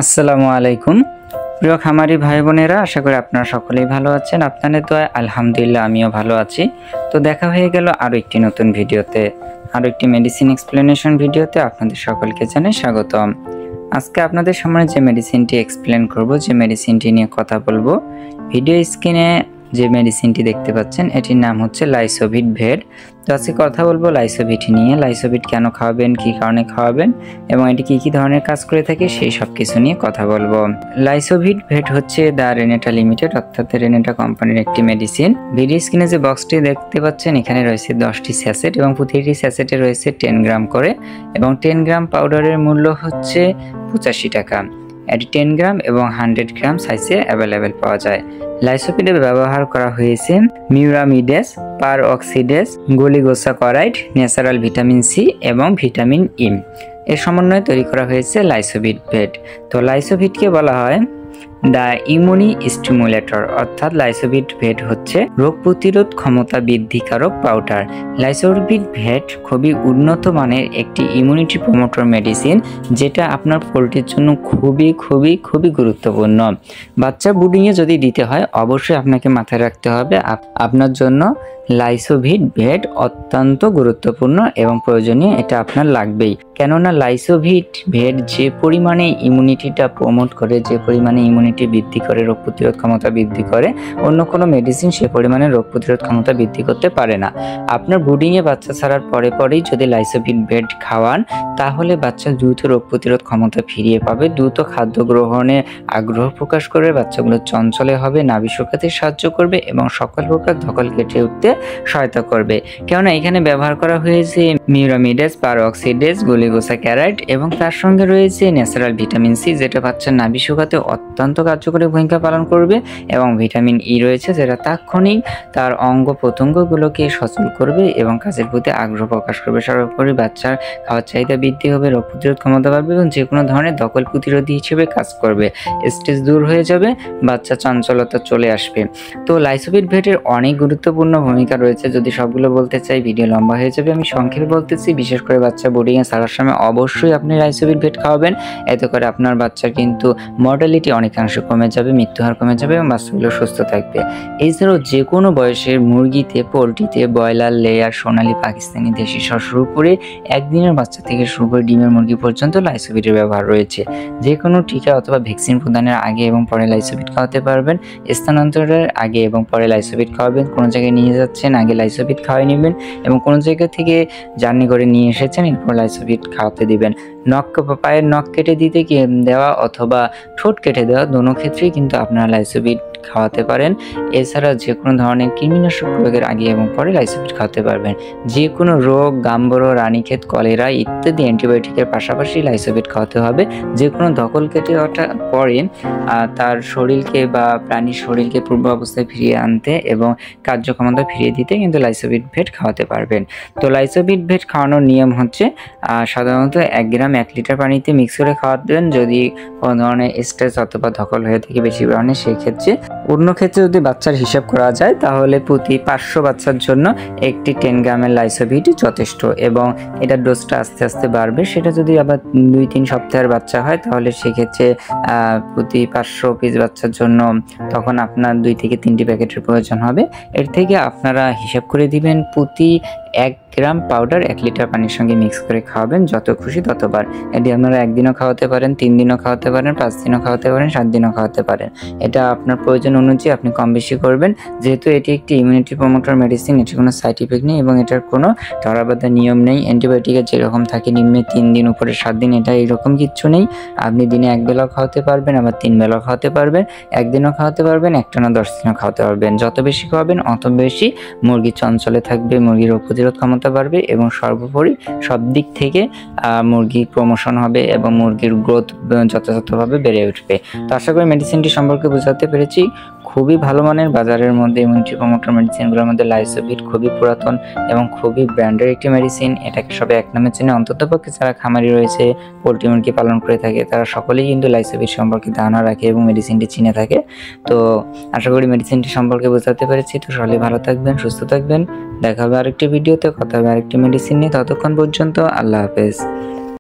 আসসালামু আলাইকুম প্রিয় খামারি ভাই বোনেরা, আশা করি আপনারা সকলেই ভালো আছেন। আপনাদের দোয়ায় আলহামদুলিল্লাহ আমিও ভালো আছি। তো দেখা হয়ে গেল আরও একটি নতুন ভিডিওতে, আরও একটি মেডিসিন এক্সপ্লেনেশন ভিডিওতে আপনাদের সকলকে জানাই স্বাগতম। আজকে আপনাদের সামনে যে মেডিসিনটি এক্সপ্লেন করব, যে মেডিসিনটি নিয়ে কথা বলবো, ভিডিও স্ক্রিনে যে মেডিসিনটি দেখতে পাচ্ছেন এটির নাম হচ্ছে লাইসোভিট ভেড। তো আজকে কথা বলবো লাইসোভিট নিয়ে। লাইসোভিট কেন খাওয়াবেন, কী কারণে খাওয়াবেন এবং এটি কী কী ধরনের কাজ করে থাকে সেই সব কিছু নিয়ে কথা বলবো। লাইসোভিট ভেড হচ্ছে দ্য রেনেটা লিমিটেড অর্থাৎ রেনেটা কোম্পানির একটি মেডিসিন। ভিডিও স্ক্রিনে যে বক্সটি দেখতে পাচ্ছেন এখানে রয়েছে 10টি স্যাসেট এবং প্রতিটি স্যাসেটে রয়েছে 10 গ্রাম করে এবং 10 গ্রাম পাউডারের মূল্য হচ্ছে 85 টাকা। এটি 10 গ্রাম এবং 100 গ্রাম সাইজে অ্যাভেলেবেল পাওয়া যায়। লাইসোভিটে ব্যবহার করা হয়েছে মিউরামিডেস, পারঅক্সিডেস, গলিগোসাকারাইড, ন্যাচারাল ভিটামিন সি এবং ভিটামিন ই এর সমন্বয়ে তৈরি করা হয়েছে লাইসোভিট ভেড। তো লাইসোভিটকে বলা হয় দ্য ইমিউনি স্টিমুলেটর, অর্থাৎ লাইসোভিট ভেড হচ্ছে রোগ প্রতিরোধ ক্ষমতা বৃদ্ধিকারক পাউডার। লাইসোভিট ভেড খুবই উন্নত মানের একটি ইমিউনিটি প্রমোটর মেডিসিন, যেটা আপনার পোলট্রির জন্য খুবই গুরুত্বপূর্ণ। বাচ্চা ব্রুডিংয়ে যদি দিতে হয় অবশ্যই আপনাকে মাথায় রাখতে হবে আপনার জন্য লাইসোভিট ভেড অত্যন্ত গুরুত্বপূর্ণ এবং প্রয়োজনীয়, এটা আপনার লাগবেই। কেননা লাইসোভিট ভেড যে পরিমাণে ইমিউনিটিটা প্রমোট করে, যে পরিমাণে ইমিউনিটি বৃদ্ধি করে, রোগ প্রতিরোধ ক্ষমতা বৃদ্ধি করে, অন্য কোনো মেডিসিন সে পরিমাণে রোগ প্রতিরোধ ক্ষমতা বৃদ্ধি করতে পারে না। আপনার ব্রুডিংয়ে বাচ্চা ছাড়ার পরেই যদি লাইসোভিট ভেড খাওয়ান তাহলে বাচ্চা দ্রুত রোগ প্রতিরোধ ক্ষমতা ফিরিয়ে পাবে, দ্রুত খাদ্য গ্রহণে আগ্রহ প্রকাশ করবে, বাচ্চাগুলো চঞ্চলে হবে, নাভি শুকাতে সাহায্য করবে এবং সকল প্রকার ধকল কেটে উঠতে সহায়তা করবে। কেননা এখানে ব্যবহার করা হয়েছে মিউরামিডেস, পারঅক্সিডেস, গলিগোসাকারাইড এবং তার সঙ্গে রয়েছে ন্যাচারাল ভিটামিন সি, যেটা বাচ্চার নাভি শুকাতে অত্যন্ত কার্যকরী ভূমিকা পালন করবে এবং ভিটামিন ই রয়েছে, যেটা তাৎক্ষণিক তার অঙ্গ প্রত্যঙ্গগুলোকে সচল করবে এবং কাজের প্রতি আগ্রহ প্রকাশ করবে। সর্বোপরি বাচ্চার খাওয়ার চাহিদা বৃদ্ধি হবে, রোগ প্রতিরোধ ক্ষমতা বাড়বে এবং যে কোনো ধরনের ধকল প্রতিরোধী হিসেবে কাজ করবে। স্ট্রেস দূর হয়ে যাবে, বাচ্চা চঞ্চলতা চলে আসবে। তো লাইসোভিট ভেডের অনেক গুরুত্বপূর্ণ ভূমিকা রয়েছে, যদি সবগুলো বলতে চাই ভিডিও লম্বা হয়ে যাবে। আমি সংক্ষেপে বলতেছি, বিশেষ করে বাচ্চা বোর্ডিংয়ে ছাড়ার সময় অবশ্যই আপনি লাইসোভিট ভেড খাওয়াবেন। এতে করে আপনার বাচ্চার কিন্তু মর্টালিটি অনেকাংশে কমে যাবে, মৃত্যুহার কমে যাবে এবং বাচ্চাগুলো সুস্থ থাকবে। এছাড়াও যে কোনো বয়সের মুরগিতে, পোলট্রিতে, ব্রয়লার, লেয়ার, সোনালী, পাকিস্তানি, দেশি শুরু করে একদিনের বাচ্চা থেকে শুরু করে ডিমের মুরগি পর্যন্ত লাইসোভিটের ব্যবহার রয়েছে। যে কোনো টিকা অথবা ভ্যাকসিন প্রদানের আগে এবং পরে লাইসোভিট খাওয়াতে পারবেন। স্থানান্তরের আগে এবং পরে লাইসোভিট খাওয়াবেন। কোনো জায়গায় নিয়ে যাচ্ছেন আগে লাইসোভিট খাওয়াই নেবেন এবং কোনো জায়গা থেকে জার্নি করে নিয়ে এসেছেন এরপর লাইসোভিট খাওয়াতে দিবেন। পায়ের নখ কেটে দিতে দেওয়া অথবা ঠোঁট কেটে দেওয়া দোনো ক্ষেত্রেই কিন্তু আপনারা লাইসোভিট খাওয়াতে পারেন। এছাড়া যে কোনো ধরনের কৃমিনাশক প্রয়োগের আগে এবং পরে লাইসোভিট খাওয়াতে পারবেন। যে কোনো রোগ, গাম্বরো, রানীক্ষেত, কলেরা ইত্যাদি অ্যান্টিবায়োটিকের পাশাপাশি লাইসোভিট খাওয়াতে হবে। যে কোনো ধকল কেটে ওঠার পরে তার শরীরকে বা প্রাণীর শরীরকে পূর্ব অবস্থায় ফিরিয়ে আনতে এবং কার্যক্ষমতা ফিরিয়ে দিতে কিন্তু লাইসোভিট ভেড খাওয়াতে পারবেন। তো লাইসোভিট ভেড খাওয়ানোর নিয়ম হচ্ছে সাধারণত 1 গ্রাম 1 লিটার পানিতে মিক্স করে খাওয়াবেন। যদি কোনো ধরনের স্ট্রেস অথবা ধকল হয়ে থাকে বেশি পরিমাণে, সেই ক্ষেত্রে অন্য ক্ষেত্রে যদি বাচ্চার হিসাব করা যায় তাহলে প্রতি 500 বাচ্চার জন্য একটি 10 গ্রামের লাইসোভিট যথেষ্ট এবং এটার ডোজটা আস্তে আস্তে বাড়বে। সেটা যদি আবার 2-3 সপ্তাহের বাচ্চা হয় তাহলে সেক্ষেত্রে প্রতি 500 পিস বাচ্চার জন্য তখন আপনার 2 থেকে 3টি প্যাকেটের প্রয়োজন হবে। এর থেকে আপনারা হিসাব করে দিবেন প্রতি 1 গ্রাম পাউডার 1 লিটার পানির সঙ্গে মিক্স করে খাওয়াবেন, যত খুশি ততবার। এটি আপনারা 1 দিনও খাওয়াতে পারেন, 3 দিনও খাওয়াতে পারেন, 5 দিনও খাওয়াতে পারেন, 7 দিনও খাওয়াতে পারেন। এটা আপনার প্রয়োজন অনুযায়ী আপনি কম বেশি করবেন। যেহেতু এটি একটি ইমিউনিটি প্রমোটর মেডিসিন, এটির কোনো সাইড ইফেক্ট নেই এবং এটার কোনো ধরাবাধা নিয়ম নেই। অ্যান্টিবায়োটিকের যেরকম থাকে নিম্নে 3 দিন উপরে 7 দিন, এটা এরকম কিচ্ছু নেই। আপনি দিনে 1 বেলাও খাওয়াতে পারবেন, আবার 3 বেলাও খাওয়াতে পারবেন, 1 দিনও খাওয়াতে পারবেন, একটানা 10 দিনও খাওয়াতে পারবেন। যত বেশি খাওয়াবেন অত বেশি মুরগি চঞ্চলে থাকবে, মুরগির রোগ প্রতিরোধ ক্ষমতা বাড়বে এবং সর্বোপরি সব দিক থেকে মুরগির প্রমোশন হবে এবং মুরগির গ্রোথ যথাযথভাবে বেড়ে উঠবে। তো আশা করি মেডিসিনটি সম্পর্কে বোঝাতে পেরেছি। খুবই ভালো মানের, বাজারের মধ্যে ইমিউনিটি প্রমোটর মেডিসিনগুলোর মধ্যে লাইসোভিট খুবই পুরাতন এবং খুবই ব্র্যান্ডের একটি মেডিসিন। এটাকে সবাই এক নামে চেনে, অন্ততপক্ষে যারা খামারি রয়েছে, পোলট্রি মুরগি পালন করে থাকে, তারা সকলেই কিন্তু লাইসোভিট সম্পর্কে ধারণা রাখে এবং মেডিসিনটি চিনে থাকে। তো আশা করি মেডিসিনটি সম্পর্কে বোঝাতে পেরেছি। তো সকলে ভালো থাকবেন, সুস্থ থাকবেন। দেখা হবে আরেকটি ভিডিওতে, কথা হবে আরেকটি মেডিসিন নিয়ে। ততক্ষণ পর্যন্ত আল্লাহ হাফেজ।